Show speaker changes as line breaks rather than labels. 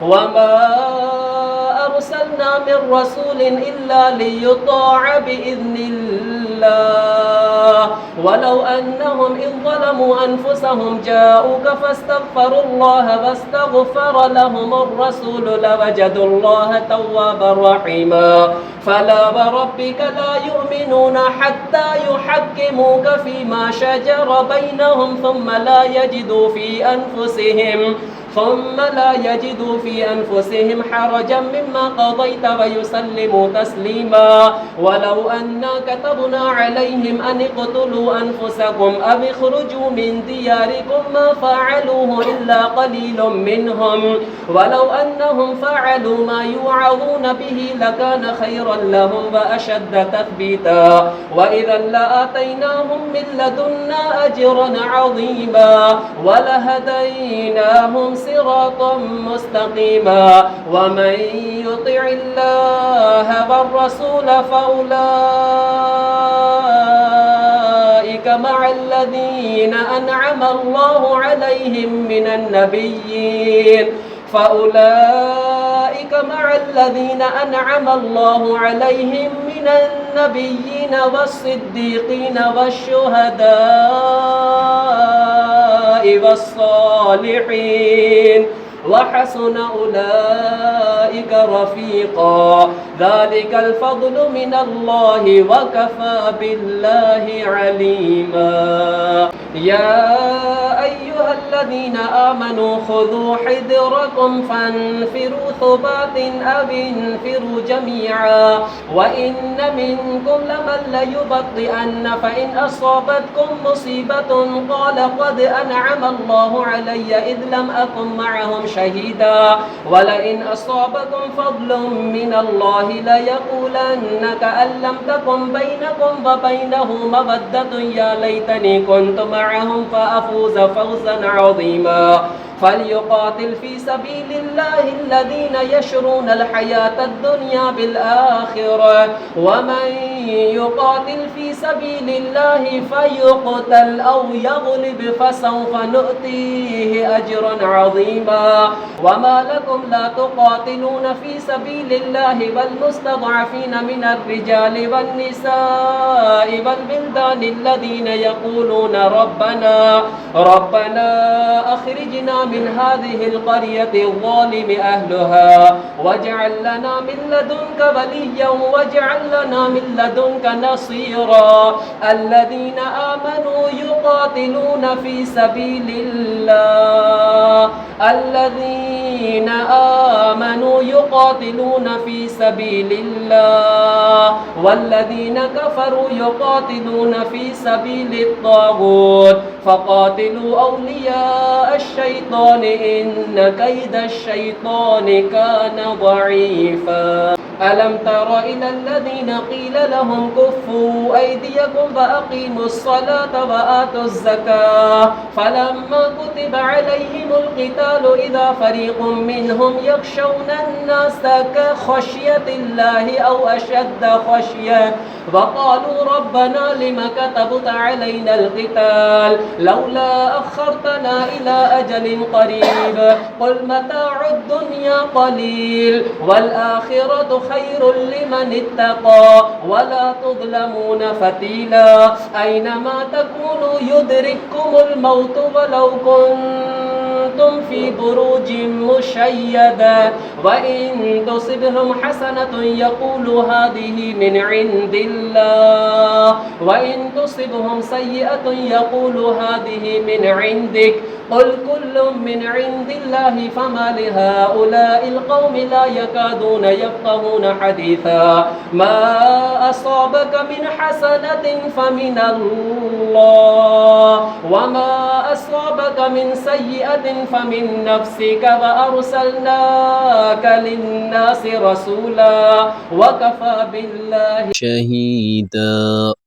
وما أرسلنا من رسول إلا ليطاع بإذن الله ولو أنهم إذ ظلموا أنفسهم جاءوك فاستغفروا الله واستغفر لهم الرسول لوجدوا الله توابا رحيما فلا وربك لا يؤمنون حتى يحكموك فيما شجر بينهم ثم لا يجدوا في أنفسهم حرجا مما قضيت ويسلموا تسليما ولو أنا كتبنا عليهم أن اقتلوا أنفسكم أو اخرجوا من دياركم ما فعلوه إلا قليل منهم ولو أنهم فعلوا ما يوعظون به لكان خيرا لهم وأشد تثبيتا وإذا لآتيناهم من لدنا أجرا عظيما ولهديناهم صراطا مستقيما ومن يطع الله والرسول فأولئك مع الذين أنعم الله عليهم من النبيين والصديقين والشهداء والصالحين وحسن أولئك رفيقا ذلك الفضل من الله وكفى بالله عليما يا أيها الذين آمنوا خذوا حذركم فانفروا ثبات أو انفروا جميعا وإن منكم لمن ليبطئن فإن أصابتكم مصيبة قال قد أنعم الله علي إذ لم أكن معهم شهيدا ولئن أصابكم فضل من الله ليقولن كأن لم تكن بينكم وبينه مودة يا ليتني كنت معهم فأفوز فوزا عظيما فليقاتل في سبيل الله الذين يشرون الحياة الدنيا بالآخرة ومن يقاتل في سبيل الله فيقتل أو يغلب فسوف نؤتيه أجرا عظيما وما لكم لا تقاتلون في سبيل الله والمستضعفين من الرجال والنساء والبلدان الذين يقولون ربنا أخرجنا من هذه القرية الظالم أهلها واجعل لنا من لدنك وليا واجعل لنا من لدنك نصيرا الذين آمنوا يقاتلون في سبيل الله والذين كفروا يقاتلون في سبيل الطاغوت فقاتلوا أولياء الشيطان إن كيد الشيطان كان ضعيفا ألم تر إلى الذين قيل لهم كفوا أيديكم وأقيموا الصلاة وآتوا الزكاة فلما كتب عليهم القتال إذا فريق منهم يخشون الناس كخشية الله أو أشد خشية وقالوا ربنا لم كتبت علينا القتال لولا أخرتنا إلى أجل قريب قل متاع الدنيا قليل والآخرة خير لمن اتقى ولا تظلمون فتيلا أينما تكونوا يدرككم الموت ولو كنتم في بروج مشيدة وإن تصبهم حسنة يقولوا هذه من عند الله وإن تصبهم سيئة يقولوا هذه من عندك قل كل من عند الله فما لهؤلاء القوم لا يكادون يفقهون حديثا ما أصابك من حسنة فمن الله وما أصابك من سيئة فمن نفسك وأرسلناك للناس رسولا وكفى بالله شهيدا.